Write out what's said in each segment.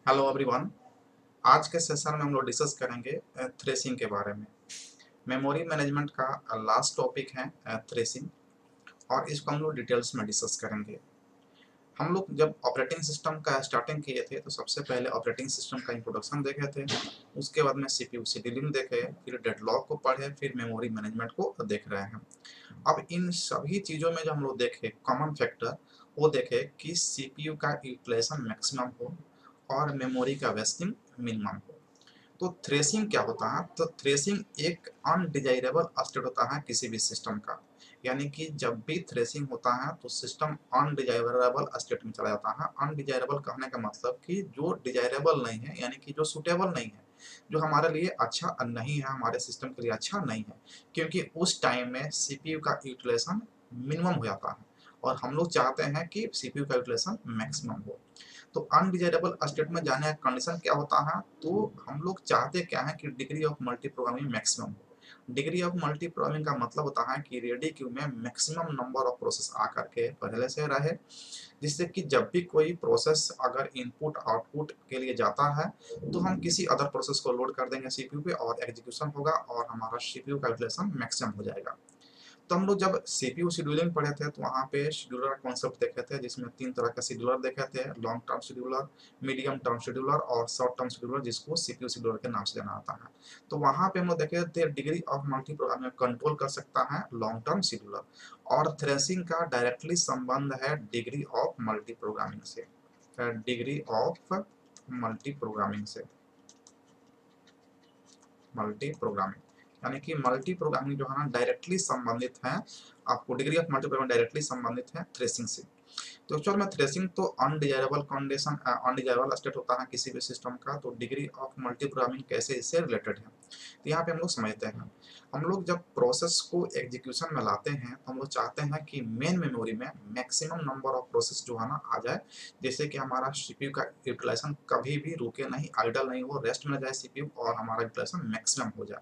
Hello everyone. आज के session में हम लोग डिस्कस करेंगे थ्रेसिंग के बारे में। मेमोरी मैनेजमेंट का लास्ट टॉपिक है थ्रेसिंग, और इसको हम लोग डिटेल्स में डिस्कस करेंगे। हम लोग जब ऑपरेटिंग सिस्टम का स्टार्टिंग किए थे तो सबसे पहले ऑपरेटिंग सिस्टम का इंट्रोडक्शन देखे थे, उसके बाद में सीपीयू शेड्यूलिंग देखे, फिर डेडलॉक को पढ़े, फिर मेमोरी मैनेजमेंट को देख रहे हैं। अब इन सभी चीज़ों में जो हम लोग देखे कॉमन फैक्टर वो देखे कि सीपीयू का यूटिलाइजेशन मैक्सिमम हो और मेमोरी का वेस्टिंग मिनिमम हो। तो थ्रेसिंग क्या होता है? तो थ्रेसिंग एक अनडिजायरेबल स्टेट होता है किसी भी सिस्टम का। यानी कि जब भी थ्रेसिंग होता है तो सिस्टम अनडिजायरेबल स्टेट में चला जाता है। अनडिजायरेबल कहने का मतलब कि जो डिजायरेबल नहीं है, यानी कि जो सुटेबल नहीं है, जो हमारे लिए अच्छा नहीं है, हमारे सिस्टम के लिए अच्छा नहीं है, क्योंकि उस टाइम में सीपीयू का यूटिलाइजेशन मिनिमम हो जाता है और हम लोग चाहते हैं कि सीपीयू का यूटिलाइजेशन मैक्सिमम हो। तो अनडिजायरेबल स्टेट में जाने का कंडीशन क्या होता है? तो हम लोग चाहते क्या है कि degree of multi programming maximum हो। डिग्री ऑफ मल्टी प्रोग्रामिंग का मतलब होता है कि रेडी क्यू में मैक्सिमम नंबर ऑफ प्रोसेस आकर के पहले से रहे, जिससे कि जब भी कोई प्रोसेस अगर इनपुट आउटपुट के लिए जाता है तो हम किसी अदर प्रोसेस को लोड कर देंगे सीपीयू पे और एग्जीक्यूशन होगा और हमारा सीपीयू कैलकुलेशन मैक्सिमम हो जाएगा। तो हम लोग जब सीपीयू शेड्यूलिंग पढ़े थे तो वहाँ पे शेड्यूलर कॉन्सेप्ट देखे थे, जिसमें 3 तरह का शेड्यूलर देखे थे: long term scheduler, medium term scheduler और शॉर्ट टर्म शेड्यूलर, जिसको सीपीयू शेड्यूलर के नाम से जाना जाता है। तो वहाँ पे हम लोग देखे थे degree of multi programming control कर सकता है लॉन्ग टर्म शेड्यूलर, और थ्रेसिंग का डायरेक्टली संबंध है डिग्री ऑफ मल्टी प्रोग्रामिंग से। डिग्री ऑफ मल्टी प्रोग्रामिंग से, मल्टी प्रोग्रामिंग यानी कि मल्टी प्रोग्रामिंग जो है ना डायरेक्टली संबंधित है, आपको degree of multi programming directly संबंधित है थ्रेसिंग से। तो एक्चुअल में थ्रेसिंग तो अनडिजायरेबल कंडीशन, अनडिजायरेबल स्टेट होता है किसी भी सिस्टम का। तो डिग्री ऑफ मल्टी प्रोग्रामिंग कैसे इससे रिलेटेड है, तो यहाँ पे हम लोग समझते हैं। हम लोग जब प्रोसेस को एग्जीक्यूशन में लाते हैं तो हम लोग चाहते हैं कि मेन मेमोरी में मैक्सिमम नंबर ऑफ प्रोसेस जो है ना आ जाए, जैसे कि हमारा सीपीयू का यूटिलाइजेशन कभी भी रुके नहीं, आइडल नहीं हो, रेस्ट में जाए सीपीयू और हमारा यूटिलाइजेशन मैक्सिमम हो जाए।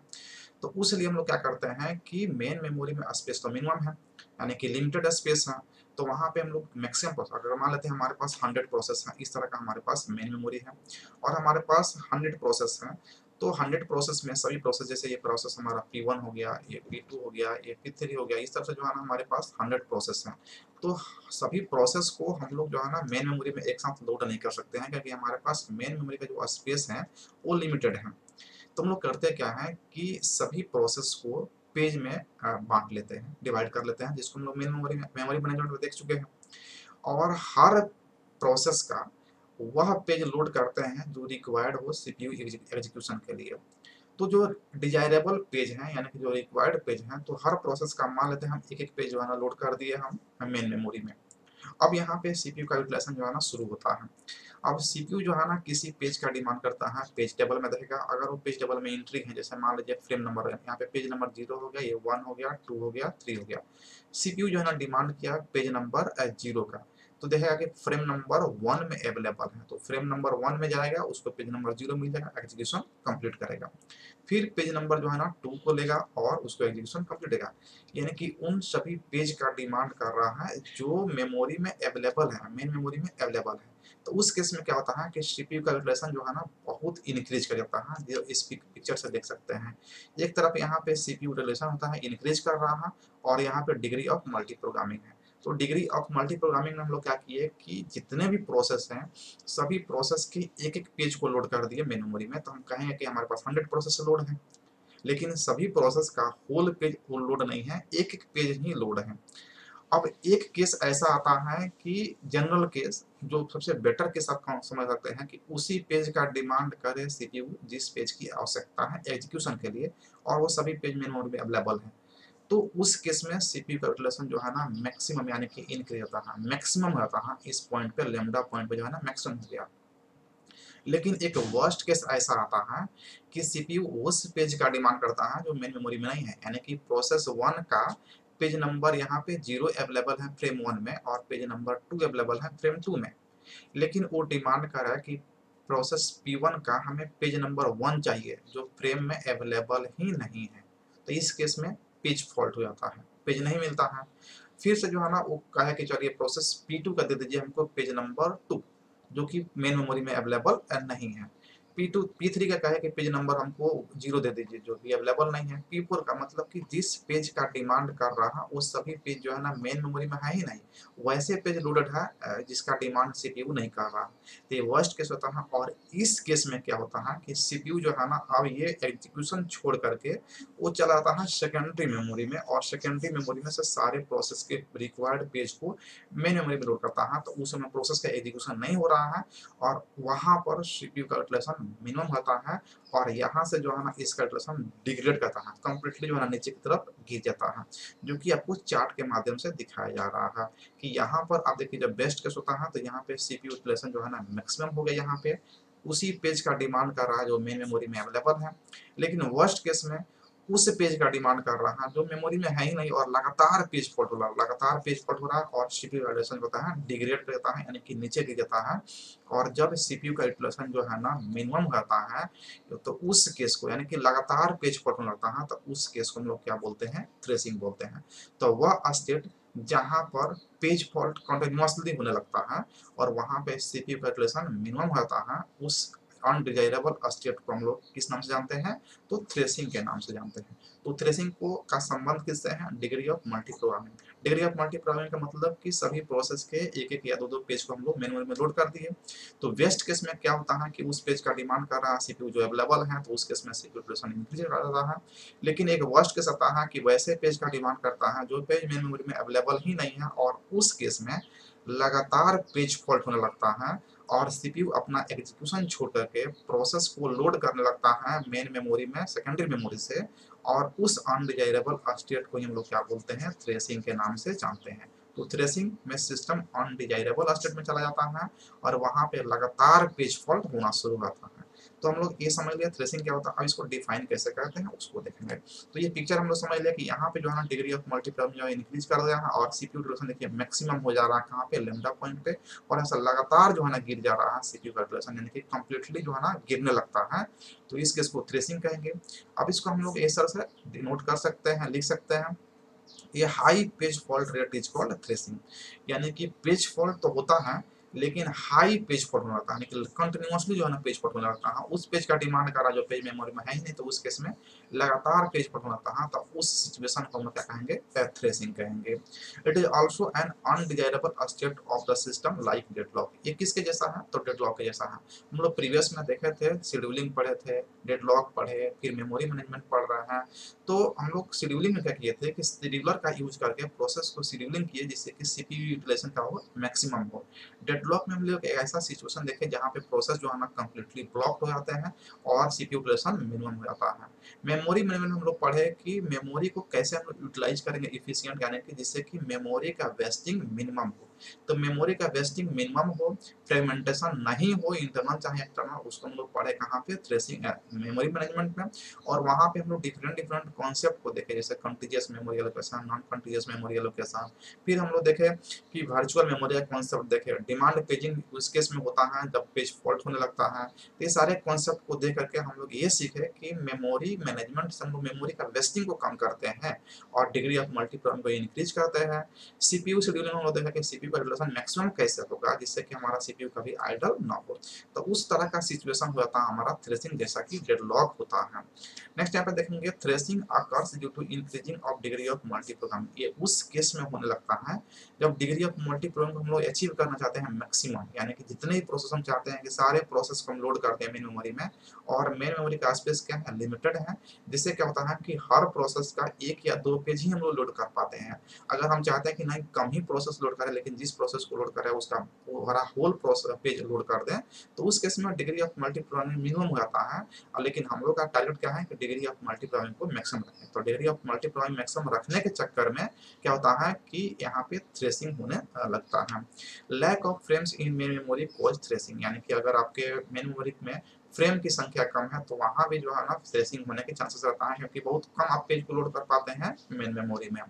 तो उसलिए हम लोग क्या करते हैं कि मेन मेमोरी में स्पेस तो मिनिमम है, यानी कि लिमिटेड स्पेस है, तो वहाँ पे हम लोग मैक्सिमम प्रोसेस, अगर मान लेते हैं हमारे पास 100 प्रोसेस है, इस तरह का हमारे पास मेन मेमोरी है और हमारे पास 100 प्रोसेस है। तो 100 प्रोसेस में सभी प्रोसेस, जैसे ये प्रोसेस हमारा P1 हो गया, ये P2 हो गया, ये P3 हो गया, इस तरह से जो है ना हमारे पास 100 प्रोसेस हैं। तो सभी प्रोसेस को हम लोग जो है ना मेन मेमोरी में एक साथ लोड नहीं कर सकते हैं, क्योंकि हमारे पास मेन मेमोरी का जो स्पेस है वो लिमिटेड है। तो हम लोग करते क्या है कि सभी प्रोसेस को पेज में बांट लेते हैं, डिवाइड कर लेते हैं, जिसको हम लोग मेन मेमोरी में मेमोरी मैनेजमेंट में देख चुके हैं। और हर प्रोसेस का वह पेज लोड करते हैं जो रिक्वायर्ड हो सीपीयू एग्जीक्यूशन के लिए। तो जो डिजायरेबल पेज हैं, यानी कि जो रिक्वायर्ड पेज हैं, तो हर प्रोसेस का मान लेते हैं हम एक एक पेज जो है ना लोड कर दिए हम मेन मेमोरी में। अब यहाँ पे सीपीयू का यूटिलाइजेशन जो है ना शुरू होता है। अब सीपीयू जो है ना किसी पेज का डिमांड करता है, पेज टेबल में देखेगा। अगर वो पेज टेबल में एंट्री है, जैसे मान लीजिए फ्रेम नंबर है, यहाँ पे पेज नंबर 0 हो गया, ये 1 हो गया, 2 हो गया, 3 हो गया। सीपीयू जो है ना डिमांड किया पेज नंबर 0 का, तो देखेगा कि फ्रेम नंबर 1 में अवेलेबल है, तो फ्रेम नंबर 1 में जाएगा, उसको पेज नंबर 0 मिल जाएगा, एग्जीक्यूशन कंप्लीट करेगा। फिर पेज नंबर जो है ना 2 को लेगा और उसको एग्जीक्यूशन कंप्लीट करेगा। यानी कि उन सभी पेज का डिमांड कर रहा है जो मेमोरी में अवेलेबल है, मेन मेमोरी में अवेलेबल है। तो उस केस में क्या होता है कि सीपीयू का यूटिलाइजेशन जो है ना बहुत इंक्रीज कर जाता है, जो इस पिक्चर से देख सकते हैं। एक तरफ यहाँ पे सीपीयू यूटिलाइजेशन होता है, इंक्रीज कर रहा है, और यहाँ पे डिग्री ऑफ मल्टी प्रोग्रामिंग है। तो डिग्री ऑफ मल्टी प्रोग्रामिंग में हम लोग क्या किए कि जितने भी प्रोसेस हैं सभी प्रोसेस की एक एक पेज को लोड कर दिए मेन मेमोरी में। तो हम कहेंगे कि हमारे पास 100 प्रोसेस लोड है, लेकिन सभी प्रोसेस का होल पेज लोड नहीं है, एक एक पेज ही लोड है। अब एक केस ऐसा आता है कि जनरल केस, जो सबसे बेटर केस आप समझ सकते हैं कि उसी पेज का डिमांड करे सीपीयू जिस पेज की आवश्यकता है एग्जीक्यूशन के लिए, और वो सभी पेज मेन मेमोरी में अवेलेबल है। तो उस केस में सीपीयू का यूटिलाइजेशन जो है ना मैक्सिमम, यानी कि इंक्रीज होता है, मैक्सिमम होता है। इस पॉइंट पे लेमडा पॉइंट पे जो है ना मैक्सिमम हो गया। लेकिन एक वर्स्ट केस ऐसा आता है कि सीपीयू उस पेज का डिमांड करता है जो मेन मेमोरी में नहीं है, यानी कि प्रोसेस 1 का पेज नंबर यहाँ पे 0 अवेलेबल है फ्रेम 1 में, और पेज नंबर 2 अवेलेबल है फ्रेम 2 में। लेकिन वो डिमांड कर रहा है कि प्रोसेस P1 का हमें पेज नंबर 1 चाहिए, जो फ्रेम में अवेलेबल ही नहीं है। तो इस केस में पेज फॉल्ट हो जाता है, पेज नहीं मिलता है। फिर से जो है ना वो कहे कि चलिए प्रोसेस P2 का दे दीजिए हमको पेज नंबर 2, जो कि मेन मेमोरी में अवेलेबल नहीं है। P2 P3 का क्या है कि पेज नंबर हमको 0 दे दीजिए जो कि अवेलेबल नहीं है। P4 का मतलब कि जिस पेज का डिमांड कर रहा वो सभी पेज जो है ना मेन मेमोरी में है ही नहीं, वैसे पेज लोडेड है जिसका डिमांड सीपीयू नहीं कर रहा। तो ये वर्स्ट केस होता है। और इस केस में क्या होता है कि सीपीयू जो है ना अब ये एग्जीक्यूशन छोड़ करके वो चला जाता है सेकेंडरी मेमोरी में, और सेकेंडरी मेमोरी में से सारे प्रोसेस के रिक्वायर्ड पेज को मेन मेमोरी में लोड करता है। तो उस समय प्रोसेस का एग्जीक्यूशन नहीं हो रहा है और वहां पर सीपीयू का यूटिलाइजेशन मिनिमम होता है, और यहाँ से जो है ना इसका यूटिलाइजेशन डिग्रेड करता है, कंप्लीटली जो है ना नीचे की तरफ गिर जाता है, जो कि आपको चार्ट के माध्यम से दिखाया जा रहा है कि यहाँ पर आप देखिए जब बेस्ट केस होता है तो यहाँ पे सीपीयू यूटिलाइजेशन जो है ना मैक्सिमम हो गया, यहाँ पे उसी पेज का डिमांड कर रहा है जो मेन मेमोरी में अवेलेबल है। लेकिन वर्स्ट केस में उस पेज का डिमांड कर रहा है जो मेमोरी में है ही नहीं, और लगातार पेज फॉल्ट हो रहा है, लगातार पेज फॉल्ट हो रहा है, और सीपीयू यूटिलाइजेशन होता है डिग्रेड कर जाता है, यानी कि नीचे गिर जाता है। और जब सीपीयू का यूटिलाइजेशन जो है ना मिनिमम होता है तो उस केस को, यानी कि लगातार पेज फॉल्ट होने लगता है, तो उस केस को हम लोग क्या बोलते हैं, थ्रेसिंग बोलते हैं। तो वह स्टेट जहां पर पेज फॉल्ट कंटिन्यूअसली होने लगता है और वहां पे सीपीयू का यूटिलाइजेशन मिनिमम होता है, उस अनडिजायरेबल स्टेट को हम लोग किस नाम से जानते हैं, तो थ्रेसिंग के नाम से जानते हैं। तो थ्रेसिंग को का संबंध किससे है, degree of multi programming. Degree of multi programming का मतलब कि सभी प्रोसेस के एक एक या दो दो पेज को हम लोग मेमोरी में लोड कर दिए। तो वेस्ट केस में क्या होता है कि उस पेज का डिमांड कर रहा है सीपीयू जो अवेलेबल है, तो उस केस में सीपीयू यूटिलाइजेशन इंक्रीज कर रहा है। लेकिन एक वर्स्ट केस आता है कि वैसे पेज का डिमांड करता है जो पेज मेन मेमोरी में अवेलेबल ही नहीं है, और उस केस में लगातार पेज फॉल्ट होने लगता है और सीपीयू अपना एग्जीक्यूशन छोड़ करके प्रोसेस को लोड करने लगता है मेन मेमोरी में सेकेंडरी मेमोरी से, और उस अनडिजायरेबल स्टेट को हम लोग क्या बोलते हैं, थ्रेसिंग के नाम से जानते हैं। तो थ्रेसिंग में सिस्टम अनडिजायरेबल स्टेट में चला जाता है और वहां पे लगातार पेज फॉल्ट होना शुरू होता है। तो हम लोग ये समझ लिया थ्रेसिंग क्या होता है। अब इसको डिफाइन कैसे करते हैं उसको देखेंगे। तो ये पिक्चर हम लोग समझ लिया कि यहाँ पे जो है ना डिग्री ऑफ मल्टीप्लाई जो इंक्रीज कर दिया है, और सीपीयू यूटिलाइजेशन देखिए मैक्सिमम हो जा रहा है कहाँ पे, लेमडा पॉइंट पे, और ऐसा लगातार जो है ना गिर जा रहा है सीपीयू का यूटिलाइजेशन, यानी कि कंप्लीटली जो है ना गिरने लगता है। तो इस केस को थ्रेसिंग कहेंगे। अब इसको हम लोग इस तरह से डिनोट कर सकते हैं, लिख सकते हैं, ये high page fault rate is called threshing. यानी कि पेज फॉल्ट तो होता है लेकिन हाई पेज फॉल्ट होने लगता है, यानी कि कंटिन्यूअसली जो है ना पेज फॉल्ट होने लगता है, उस पेज का डिमांड कर रहा है जो पेज मेमोरी में है ही नहीं, तो उस केस में लगातार पेज फॉल्ट होने लगता है, तो उस सिचुएशन को हम क्या कहेंगे, थ्रेसिंग कहेंगे। It is also an undesirable state of the system like deadlock. ये किसके जैसा है, तो डेडलॉक के जैसा है। हम लोग प्रीवियस में देखे थे, शेड्यूलिंग पढ़े थे, डेडलॉक पढ़े, फिर मेमोरी मैनेजमेंट पढ़ रहे हैं। तो हम लोग शेड्यूलिंग में क्या किए थे कि शेड्यूलर का यूज करके प्रोसेस को शेड्यूलिंग किए जिससे कि सीपीयू यूटिलाइजेशन का हो, मैक्सिमम हो। डेडलॉक में हम लोग एक ऐसा सिचुएशन देखे जहाँ पे प्रोसेस जो है ना कंप्लीटली ब्लॉक हो जाते हैं और सीपीयू यूटिलाइजेशन मिनिमम हो जाता है। मेमोरी मैनेजमेंट हम लोग पढ़े कि मेमोरी को कैसे हम लोग यूटिलाइज करेंगे इफिशिएंट, यानी कि जिससे कि मेमोरी का वेस्टिंग मिनिमम हो। तो मेमोरी का वेस्टिंग मिनिमम हो, फ्रेगमेंटेशन नहीं हो, इंटरनल चाहे एक्सटर्नल, उसको हम लोग पढ़े कहाँ पे, थ्रेसिंग मेमोरी मैनेजमेंट में। और वहाँ पे हम लोग डिफरेंट डिफरेंट कॉन्सेप्ट को देखे, जैसे contiguous memory allocation, non contiguous memory allocation. फिर हम लोग देखे कि वर्चुअल मेमोरी का कॉन्सेप्ट देखे, डिमांड पेजिंग उस केस में होता है जब पेज फॉल्ट होने लगता है। तो ये सारे कॉन्सेप्ट को देख करके हम लोग ये सीखे कि मेमोरी मैनेजमेंट से हम लोग मेमोरी का वेस्टिंग को कम करते हैं और डिग्री ऑफ मल्टीप्रोग्राम को इंक्रीज करते हैं। सीपीयू शेड्यूलिंग में हम लोग देखा कि सीपीयू का यूटिलाइजेशन मैक्सिमम कैसे होगा जिससे कि हमारा सीपीयू कभी आइडल ना हो। तो उस तरह का सिचुएशन हो जाता है हमारा थ्रेसिंग जैसा कि डेडलॉक होता है। नेक्स्ट यहाँ पे देखेंगे thrashing occurs due to increasing of degree of multiprogramming. ये उस केस में होने लगता है जब डिग्री ऑफ मल्टीप्रोग्रामिंग हम लोग अचीव करना चाहते हैं मैक्सिमम, यानी कि जितने ही प्रोसेस हम चाहते हैं कि सारे प्रोसेस को हम लोड करते हैं मेन मेमोरी में, और मेन मेमोरी का स्पेस क्या है, लिमिटेड है। जिससे क्या होता है कि हर प्रोसेस का एक या दो पेज ही हम लोग लोड कर पाते हैं। अगर हम चाहते हैं कि नहीं कम ही प्रोसेस लोड करें लेकिन जिस प्रोसेस को लोड करें उसका पूरा होल प्रोसेस पेज लोड कर दें, तो उस केस में डिग्री ऑफ मल्टीप्रोग्रामिंग मिनिमम हो जाता है। लेकिन हम लोग का टारगेट क्या है कि डिग्री ऑफ मल्टीप्रोग्रामिंग को मैक्सिमम रखें। तो डिग्री ऑफ मल्टीप्रोग्रामिंग मैक्सिमम रखने के चक्कर में क्या होता है कि यहाँ पे थ्रेसिंग होने लगता है। Lack of frames in main memory cause thrashing, यानी कि अगर आपके मेन मेमोरी में फ्रेम की संख्या कम है तो वहां भी जो है ना थ्रेसिंग होने के चांसेस रहता है, क्योंकि बहुत कम आप पेज को लोड कर पाते हैं मेन मेमोरी में।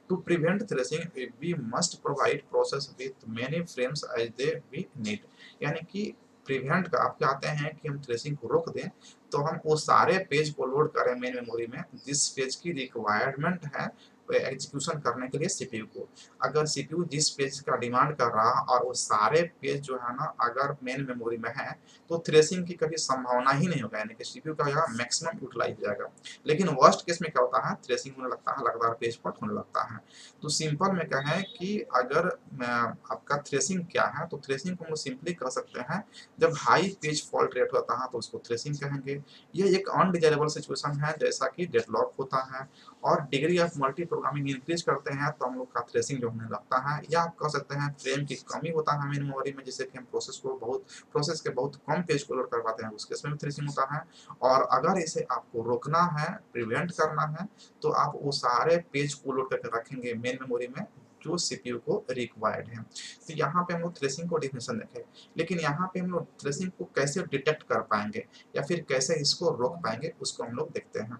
To prevent thrashing we must provide process with many frames as they we need. यानी कि प्रिवेंट का आप चाहते हैं कि हम थ्रेसिंग को रोक दें, तो हम वो सारे पेज को लोड करें मेन मेमोरी में जिस पेज की रिक्वायरमेंट है एग्जीक्यूशन करने के लिए सीपीयू को। अगर सीपीयू जिस पेज का डिमांड कर रहा और वो सारे पेज जो है ना अगर मेन मेमोरी में है तो थ्रेसिंग की कभी संभावना ही नहीं होगा, यानी कि सीपीयू का यहाँ मैक्सिमम यूटिलाइज हो जाएगा। लेकिन वर्स्ट केस में क्या होता है, थ्रेसिंग होने लगता है, लगातार पेज फॉल्ट होने लगता है। तो सिंपल में कहें कि अगर आपका थ्रेसिंग क्या है, तो थ्रेसिंग को हम लोग सिंपली कर सकते हैं, जब हाई पेज फॉल्ट रेट होता है तो उसको थ्रेसिंग कहेंगे। ये एक अनडिजायरेबल सिचुएशन है, जैसा कि डेडलॉक होता है और degree of multi programming increase करते हैं तो हम लोग का थ्रेसिंग जो होने लगता है, या आप कह सकते हैं फ्रेम की कमी होता है मेन मेमोरी में, जिससे कि हम प्रोसेस के बहुत कम पेज को लोड कर पाते हैं, उसके इसमें भी थ्रेसिंग होता है। और अगर इसे आपको रोकना है, प्रिवेंट करना है, तो आप वो सारे पेज को लोड करके रखेंगे मेन मेमोरी में जो सीपीयू को रिक्वायर्ड है। तो यहाँ पे हम लोग थ्रेसिंग को डिफिनेशन देखें, लेकिन यहाँ पे हम लोग थ्रेसिंग को कैसे डिटेक्ट कर पाएंगे या फिर कैसे इसको रोक पाएंगे उसको हम लोग देखते हैं।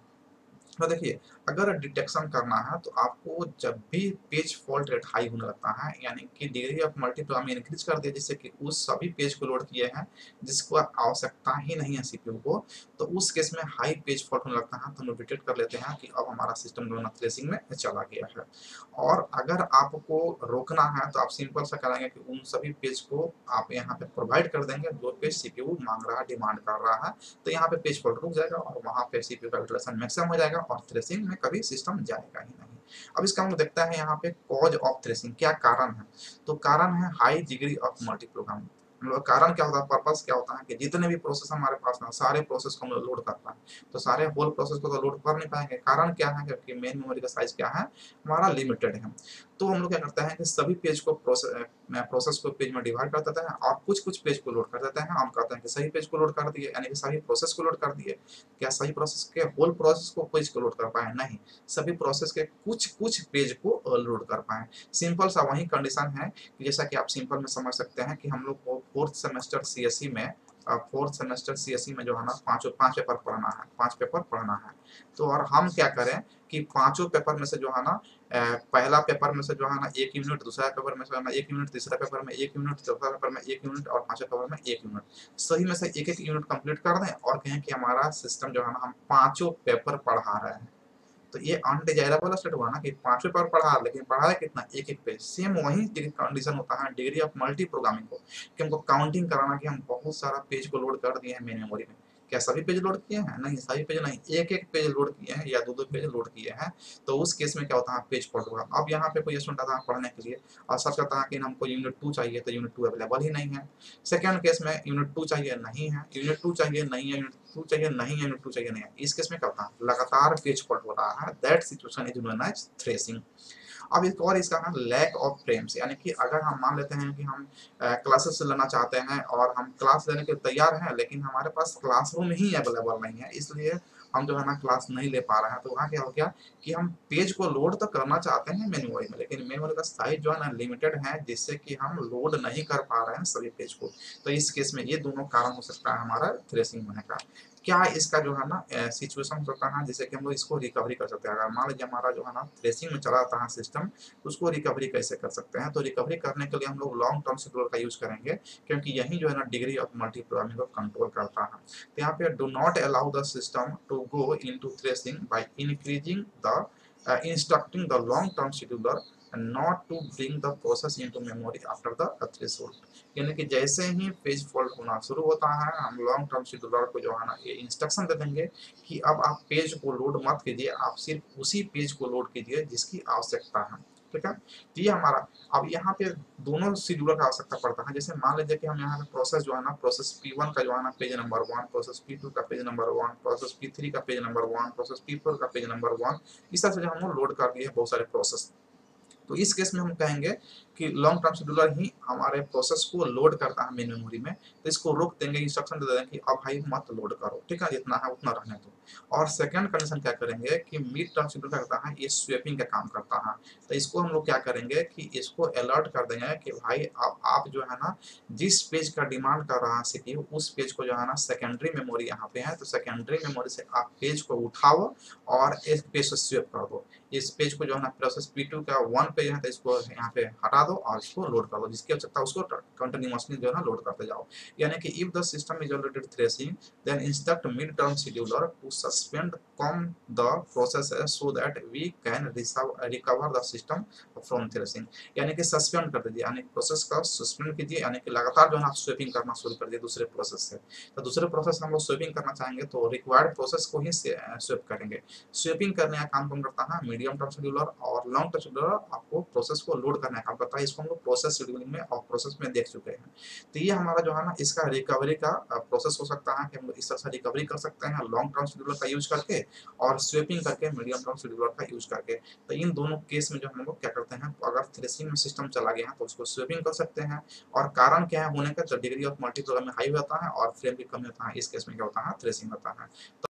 तो देखिए, अगर डिटेक्शन करना है तो आपको जब भी पेज फॉल्ट रेट हाई होने लगता है, यानी कि डिग्री ऑफ मल्टीप्लाई इंक्रीज कर दिया, जिससे कि उस सभी पेज को लोड किए हैं जिसको आवश्यकता ही नहीं है सीपीयू को, तो उस केस में हाई पेज फॉल्ट होने लगता है तो हम डिटेक्ट कर लेते हैं कि अब हमारा सिस्टम जो है थ्रेसिंग में चला गया है। और अगर आपको रोकना है तो आप सिंपल सा करेंगे कि उन सभी पेज को आप यहाँ पे प्रोवाइड कर देंगे जो पेज सीपीयू मांग रहा है, डिमांड कर रहा है, तो यहाँ पे पेज फॉल्ट रुक जाएगा और वहाँ पे सीपीयू का यूटिलाइजेशन मैक्सिमम हो जाएगा और थ्रेसिंग में कभी सिस्टम जाएगा ही नहीं। अब इसका हम लोग देखते हैं यहाँ पे कॉज ऑफ थ्रेसिंग, क्या कारण है। तो कारण है high degree of multi programming. कारण क्या होता है, पर्पस क्या होता है कि जितने भी प्रोसेस हमारे पास ना सारे प्रोसेस को हम लोग लोड कर पाए, तो सारे होल प्रोसेस को तो लोड कर नहीं पाएंगे। कारण क्या है, क्योंकि मेन मेमोरी का साइज क्या है, हमारा लिमिटेड है। तो हम लोग क्या करते हैं कि सभी पेज को प्रोसेस को पेज में डिवाइड कर देते हैं और कुछ कुछ पेज को लोड कर देते हैं। हम कहते हैं कि सही पेज को लोड कर दिए, यानी कि सही प्रोसेस को लोड कर दिए। क्या सही प्रोसेस के होल प्रोसेस को पेज को लोड कर पाए? नहीं, सभी प्रोसेस के कुछ कुछ पेज को लोड कर पाए। सिंपल सा वही कंडीशन है कि जैसा कि आप सिंपल में समझ सकते हैं कि हम लोग को फोर्थ सेमेस्टर सीएससी में जो है ना पांच पेपर पढ़ना है, 5 पेपर पढ़ना है। तो और हम क्या करें कि पांचों पेपर में से जो है ना पहला पेपर में से जो है ना 1 यूनिट, दूसरा पेपर में से 1 यूनिट, तीसरा पेपर में 1 यूनिट, चौथा पेपर में 1 यूनिट और पांचवें पेपर में 1 यूनिट, सही में से एक एक यूनिट कंप्लीट कर दें और कहें कि हमारा सिस्टम जो है ना हम पांचों पेपर पढ़ा रहे हैं। तो ये अनडिजायरेबल स्टेट हुआ ना कि 5 पेपर पढ़ा, लेकिन पढ़ा है कितना, एक एक पेज। सेम वही कंडीशन होता है डिग्री ऑफ मल्टी प्रोग्रामिंग को, कि हमको काउंटिंग कराना कि हम बहुत सारा पेज को लोड कर दिए हैं मेन मेमोरी में। क्या सभी पेज लोड किए हैं? नहीं, सभी पेज नहीं, एक एक पेज लोड किए हैं या दो दो पेज लोड किए हैं। तो उस केस में क्या होता है, पेज फॉल्ट होगा। अब यहाँ पे कोई स्टूडेंट आता है पढ़ने के लिए और सर्च करता है कि हमको यूनिट 2 चाहिए, तो यूनिट 2 अवेलेबल ही नहीं है। सेकेंड केस में यूनिट 2 चाहिए, नहीं है, यूनिट 2 चाहिए, नहीं है, यूनिट 2 चाहिए, नहीं है, यूनिट 2 चाहिए, नहीं है। इस केस में क्या होता है, लगातार पेज फॉल्ट हो रहा है। That situation is known as thrashing. अब एक और इसका है लैक ऑफ फ्रेम्स, यानी कि अगर हम मान लेते हैं कि हम क्लासेस लेना चाहते हैं और हम क्लास लेने के तैयार हैं, लेकिन हमारे पास क्लासरूम ही अवेलेबल नहीं है, इसलिए हम जो है ना क्लास नहीं ले पा रहे हैं। तो वहाँ क्या हो गया कि हम पेज को लोड तो करना चाहते हैं मेमोरी में, लेकिन मेमोरी का साइज जो है ना लिमिटेड है, जिससे कि हम लोड नहीं कर पा रहे हैं सभी पेज को। तो इस केस में ये दोनों कारण हो सकता है हमारा थ्रेसिंग होने का। क्या इसका जो है ना सिचुएशन हो सकता है जिससे कि हम लोग इसको रिकवरी कर सकते हैं। अगर मान लीजिए हमारा जो है ना थ्रेसिंग में चला जाता है सिस्टम, तो उसको रिकवरी कैसे कर सकते हैं। तो रिकवरी करने के लिए हम लोग लॉन्ग टर्म शेड्यूलर का यूज करेंगे, क्योंकि यही जो है ना डिग्री ऑफ मल्टी प्रोग्रामिंग को कंट्रोल करता है। तो यहाँ पे do not allow the system to go into thrashing by increasing the instructing the long term scheduler and not to bring the process into memory after the threshold। यानी कि जैसे ही page fault होना शुरू होता है, हम लॉन्ग टर्म शेड्यूलर को जो है ना ये इंस्ट्रक्शन दे देंगे कि अब आप पेज को लोड मत कीजिए, आप सिर्फ उसी पेज को लोड कीजिए जिसकी आवश्यकता है। ठीक है, तो ये हमारा। अब यहाँ पे दोनों शेड्यूलर का आवश्यकता पड़ता है। जैसे मान लीजिए कि हम यहाँ पे प्रोसेस जो है ना, प्रोसेस P1 का जो है ना पेज नंबर 1, प्रोसेस P2 का पेज नंबर 1, प्रोसेस P3 का पेज नंबर 1, प्रोसेस P4 का पेज नंबर 1, इस तरह से जो हम लोड कर दिए बहुत सारे प्रोसेस। तो इस केस में हम कहेंगे कि लॉन्ग टर्म शेड्यूलर ही हमारे प्रोसेस को लोड करता है मेन मेमोरी में, तो इसको रोक देंगे, इंस्ट्रक्शन दे देंगे कि अब भाई मत लोड करो, ठीक है, जितना है उतना रहने दो। और सेकंड कंडीशन क्या करेंगे कि मिड टर्म शेड्यूलर करता है, ये स्वेपिंग का काम करता है। तो इसको हम लोग क्या करेंगे कि इसको अलर्ट कर देंगे कि भाई अब आप जो है ना जिस पेज का डिमांड कर रहा है सीपीयू, उस पेज को जो है ना सेकेंडरी मेमोरी यहाँ पे है, तो सेकेंडरी मेमोरी से आप पेज को उठाओ और इस पेज से स्वेप कर दो। इस पेज को जो है ना प्रोसेस P2 का 1 पे जो है तो इसको यहाँ पे हटा दो और इसको लोड कर दो, जिसकी आवश्यकता उसको कंटिन्यूअसली जो है ना लोड करते जाओ। यानी कि if the system is already thrashing then instruct mid term scheduler to suspend come the process so that we can recover the system from thrashing. यानी कि सस्पेंड कर दीजिए, यानी प्रोसेस का सस्पेंड कीजिए, यानी कि लगातार जो है ना स्वेपिंग करना शुरू कर दिए दूसरे प्रोसेस से। तो दूसरे प्रोसेस हम लोग स्वेपिंग करना चाहेंगे तो रिक्वायर्ड प्रोसेस को ही स्वेप करेंगे। स्वेपिंग करने का काम कौन करता है? Medium term scheduler. और लॉन्ग टर्म शेड्यूलर आपको प्रोसेस को लोड करने का काम करता है। इसको हम लोग प्रोसेस शेड्यूलिंग में और प्रोसेस में देख चुके हैं। तो ये हमारा जो है ना इसका रिकवरी का प्रोसेस हो सकता है कि हम लोग इस तरह से रिकवरी कर सकते हैं लॉन्ग टर्म शेड्यूलर का यूज करके और स्वेपिंग करके मीडियम टर्म शेड्यूलर का यूज करके। तो इन दोनों केस में जो हम लोग क्या करते हैं, तो अगर थ्रेसिंग में सिस्टम चला गया है तो उसको स्वेपिंग कर सकते हैं। और कारण क्या है होने का, जब degree of multi programming high होता है और फ्रेम की कमी होता है, इस केस में क्या होता है, थ्रेसिंग होता है।